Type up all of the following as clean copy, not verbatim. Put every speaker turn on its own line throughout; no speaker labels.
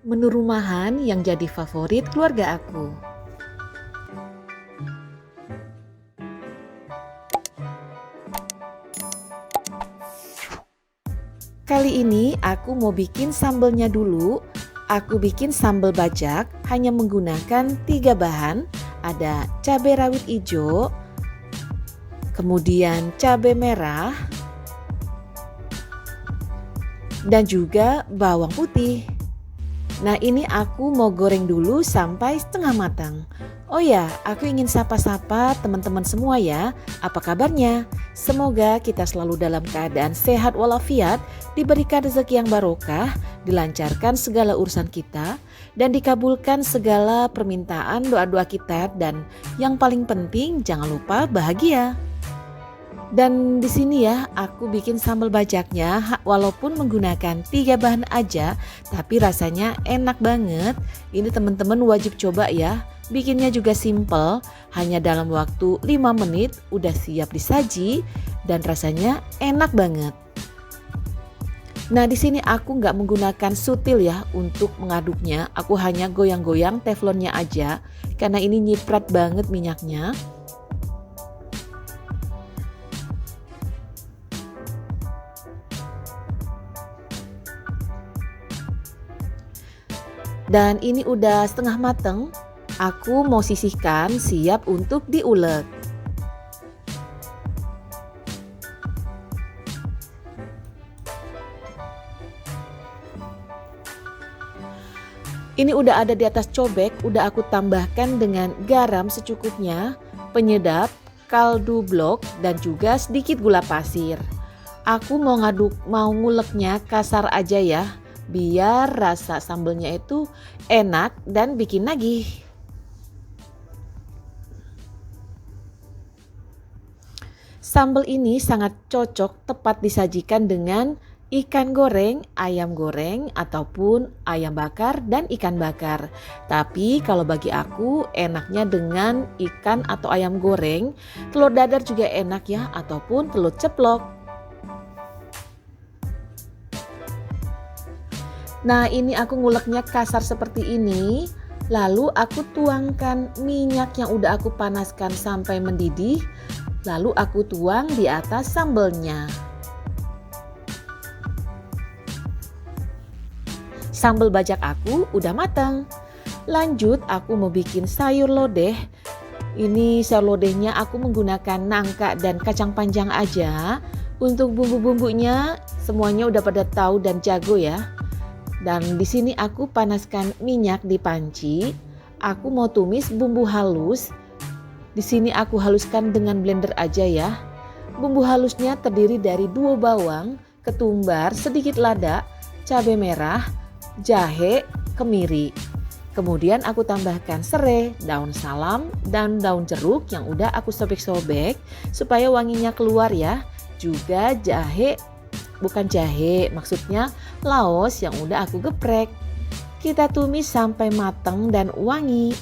menu rumahan yang jadi favorit keluarga aku. Kali ini aku mau bikin sambelnya dulu. Aku bikin sambal bajak hanya menggunakan 3 bahan. Ada cabai rawit hijau, kemudian cabai merah, dan juga bawang putih. Nah, ini aku mau goreng dulu sampai setengah matang. Oh ya, aku ingin sapa-sapa teman-teman semua ya. Apa kabarnya? Semoga kita selalu dalam keadaan sehat walafiat, diberikan rezeki yang barokah, dilancarkan segala urusan kita, dan dikabulkan segala permintaan doa-doa kita, dan yang paling penting jangan lupa bahagia. Dan di sini ya aku bikin sambal bajaknya walaupun menggunakan 3 bahan aja, tapi rasanya enak banget. Ini teman-teman wajib coba ya. Bikinnya juga simple, hanya dalam waktu 5 menit udah siap disaji dan rasanya enak banget. Nah, di sini aku nggak menggunakan sutil ya untuk mengaduknya. Aku hanya goyang-goyang teflonnya aja karena ini nyiprat banget minyaknya. Dan ini udah setengah mateng, aku mau sisihkan siap untuk diulek. Ini udah ada di atas cobek, udah aku tambahkan dengan garam secukupnya, penyedap, kaldu blok, dan juga sedikit gula pasir. Aku mau nguleknya kasar aja ya, biar rasa sambelnya itu enak dan bikin nagih. Sambal ini sangat cocok tepat disajikan dengan ikan goreng, ayam goreng, ataupun ayam bakar dan ikan bakar. Tapi kalau bagi aku enaknya dengan ikan atau ayam goreng, telur dadar juga enak ya, ataupun telur ceplok. Nah, ini aku nguleknya kasar seperti ini. Lalu aku tuangkan minyak yang udah aku panaskan sampai mendidih. Lalu aku tuang di atas sambelnya. Sambal bajak aku udah matang. Lanjut aku mau bikin sayur lodeh. Ini sayur lodehnya aku menggunakan nangka dan kacang panjang aja. Untuk bumbu-bumbunya semuanya udah pada tahu dan jago ya. Dan di sini aku panaskan minyak di panci. Aku mau tumis bumbu halus. Di sini aku haluskan dengan blender aja ya. Bumbu halusnya terdiri dari 2 bawang, ketumbar, sedikit lada, cabai merah, jahe, kemiri. Kemudian aku tambahkan serai, daun salam, dan daun jeruk yang udah aku sobek-sobek supaya wanginya keluar ya. Juga maksudnya laos yang udah aku geprek. Kita tumis sampai matang dan wangi.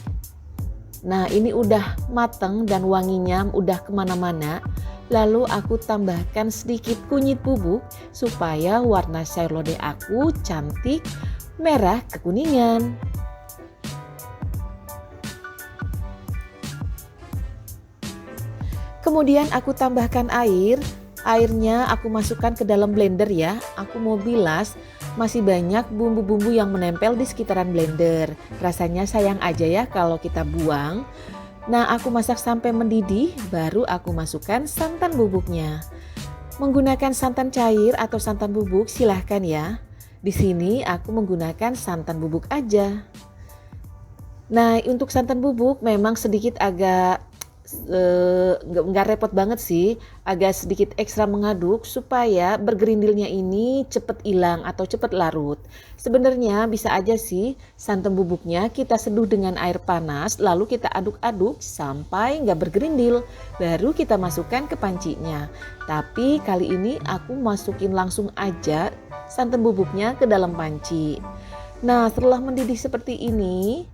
Nah, ini udah matang dan wanginya udah kemana-mana. Lalu aku tambahkan sedikit kunyit bubuk supaya warna sayur lodeh aku cantik merah kekuningan. Kemudian aku tambahkan air. Airnya aku masukkan ke dalam blender ya. Aku mau bilas, masih banyak bumbu-bumbu yang menempel di sekitaran blender. Rasanya sayang aja ya kalau kita buang. Nah, aku masak sampai mendidih, baru aku masukkan santan bubuknya. Menggunakan santan cair atau santan bubuk silahkan ya. Di sini aku menggunakan santan bubuk aja. Nah, untuk santan bubuk memang sedikit agak nggak repot banget sih, agak sedikit ekstra mengaduk supaya bergerindilnya ini cepet hilang atau cepet larut. Sebenarnya bisa aja sih santan bubuknya kita seduh dengan air panas lalu kita aduk-aduk sampai nggak bergerindil, baru kita masukkan ke pancinya. Tapi kali ini aku masukin langsung aja santan bubuknya ke dalam panci. Nah, setelah mendidih seperti ini,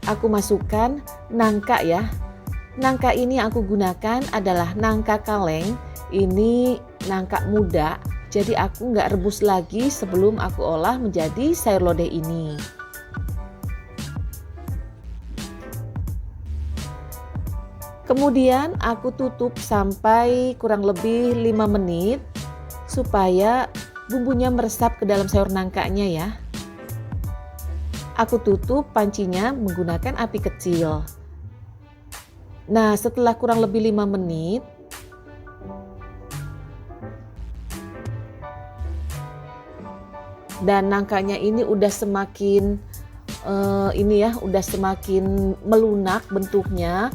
aku masukkan nangka ya. Nangka ini yang aku gunakan adalah nangka kaleng. Ini nangka muda. Jadi aku nggak rebus lagi sebelum aku olah menjadi sayur lodeh ini. Kemudian aku tutup sampai kurang lebih 5 menit supaya bumbunya meresap ke dalam sayur nangkanya ya. Aku tutup pancinya menggunakan api kecil. Nah, setelah kurang lebih 5 menit, dan nangkanya ini udah semakin udah semakin melunak bentuknya.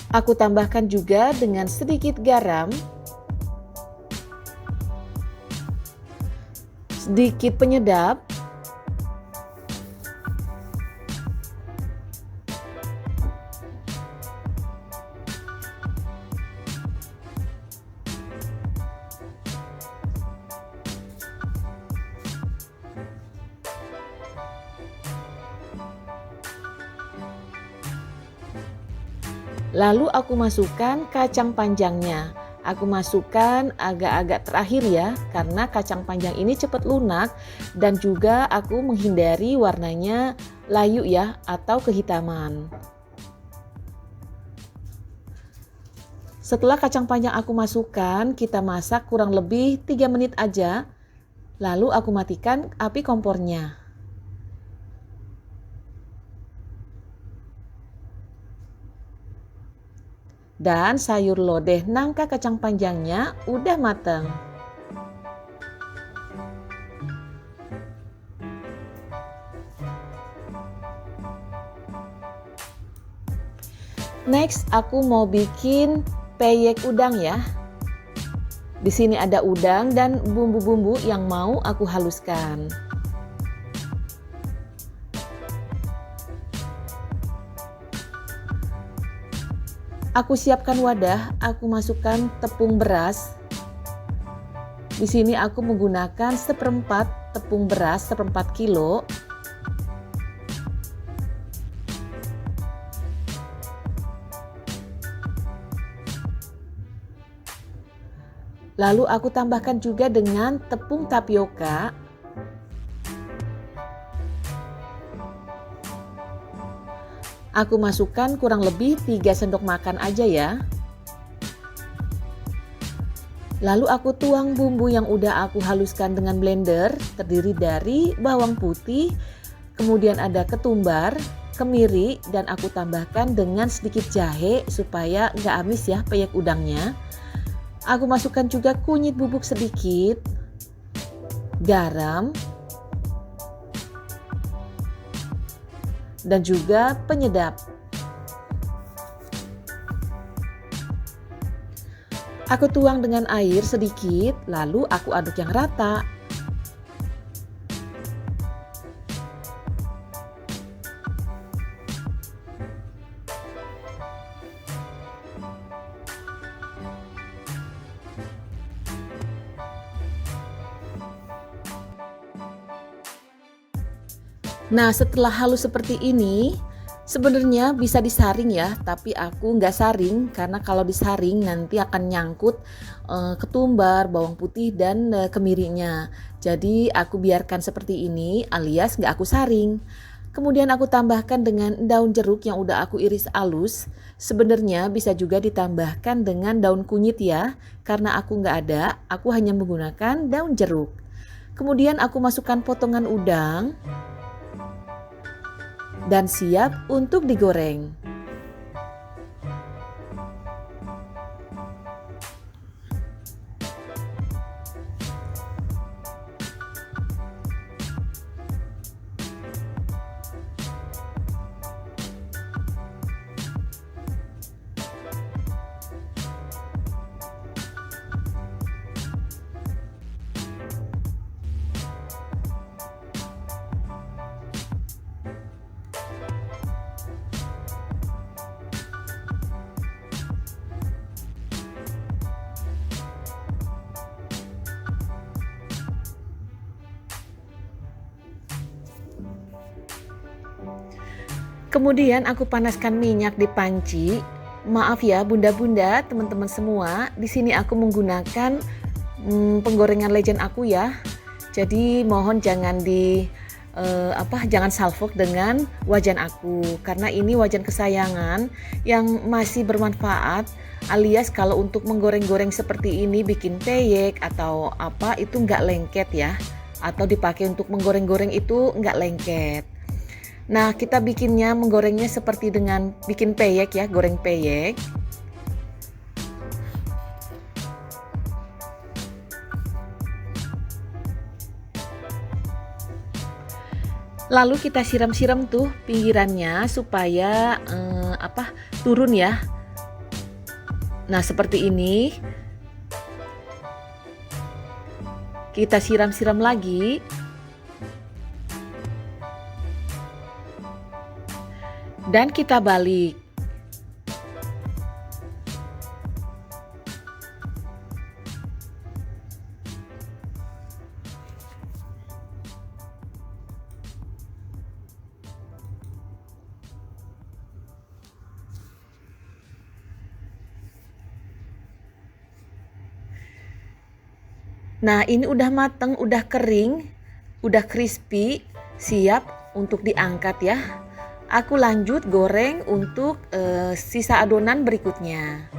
Aku tambahkan juga dengan sedikit garam, sedikit penyedap, lalu aku masukkan kacang panjangnya. Aku masukkan agak-agak terakhir ya, karena kacang panjang ini cepat lunak dan juga aku menghindari warnanya layu ya atau kehitaman. Setelah kacang panjang aku masukkan, kita masak kurang lebih 3 menit aja. Lalu aku matikan api kompornya. Dan sayur lodeh nangka kacang panjangnya udah mateng. Next, aku mau bikin peyek udang ya. Di sini ada udang dan bumbu-bumbu yang mau aku haluskan. Aku siapkan wadah, aku masukkan tepung beras. Di sini aku menggunakan seperempat tepung beras, seperempat kilo. Lalu aku tambahkan juga dengan tepung tapioka. Aku masukkan kurang lebih 3 sendok makan aja ya. Lalu aku tuang bumbu yang udah aku haluskan dengan blender, terdiri dari bawang putih, kemudian ada ketumbar, kemiri, dan aku tambahkan dengan sedikit jahe supaya nggak amis ya peyek udangnya. Aku masukkan juga kunyit bubuk sedikit, garam, dan juga penyedap. Aku tuang dengan air sedikit, lalu aku aduk yang rata. Nah, setelah halus seperti ini, sebenarnya bisa disaring ya, tapi aku nggak saring karena kalau disaring nanti akan nyangkut ketumbar, bawang putih, dan kemirinya. Jadi aku biarkan seperti ini alias nggak aku saring. Kemudian aku tambahkan dengan daun jeruk yang udah aku iris halus. Sebenarnya bisa juga ditambahkan dengan daun kunyit ya, karena aku nggak ada, aku hanya menggunakan daun jeruk. Kemudian aku masukkan potongan udang dan siap untuk digoreng. Kemudian aku panaskan minyak di panci. Maaf ya bunda-bunda, teman-teman semua, di sini aku menggunakan penggorengan legend aku ya. Jadi mohon jangan jangan salfok dengan wajan aku, karena ini wajan kesayangan yang masih bermanfaat, alias kalau untuk menggoreng-goreng seperti ini, bikin peyek atau apa itu nggak lengket ya, atau dipakai untuk menggoreng-goreng itu nggak lengket. Nah, kita bikinnya, menggorengnya seperti dengan bikin peyek ya, goreng peyek. Lalu kita siram-siram tuh pinggirannya supaya turun ya. Nah, seperti ini. Kita siram-siram lagi. Dan kita balik. Nah, ini udah mateng, udah kering, udah crispy, siap untuk diangkat ya. Aku lanjut goreng untuk sisa adonan berikutnya.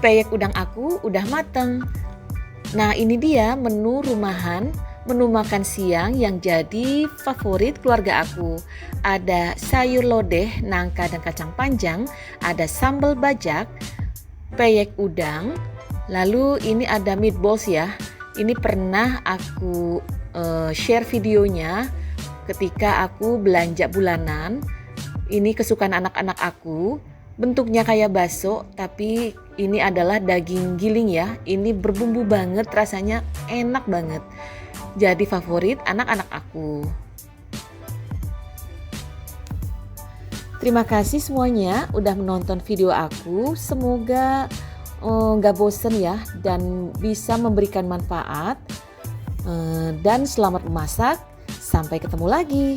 Peyek udang aku udah mateng. Nah, ini dia menu rumahan, menu makan siang yang jadi favorit keluarga aku. Ada sayur lodeh, nangka dan kacang panjang, ada sambal bajak, peyek udang, lalu ini ada meatballs ya. Ini pernah aku share videonya ketika aku belanja bulanan. Ini kesukaan anak-anak aku. Bentuknya kayak bakso, tapi ini adalah daging giling ya. Ini berbumbu banget, rasanya enak banget. Jadi favorit anak-anak aku. Terima kasih semuanya udah menonton video aku. Semoga gak bosen ya dan bisa memberikan manfaat. Dan selamat memasak. Sampai ketemu lagi.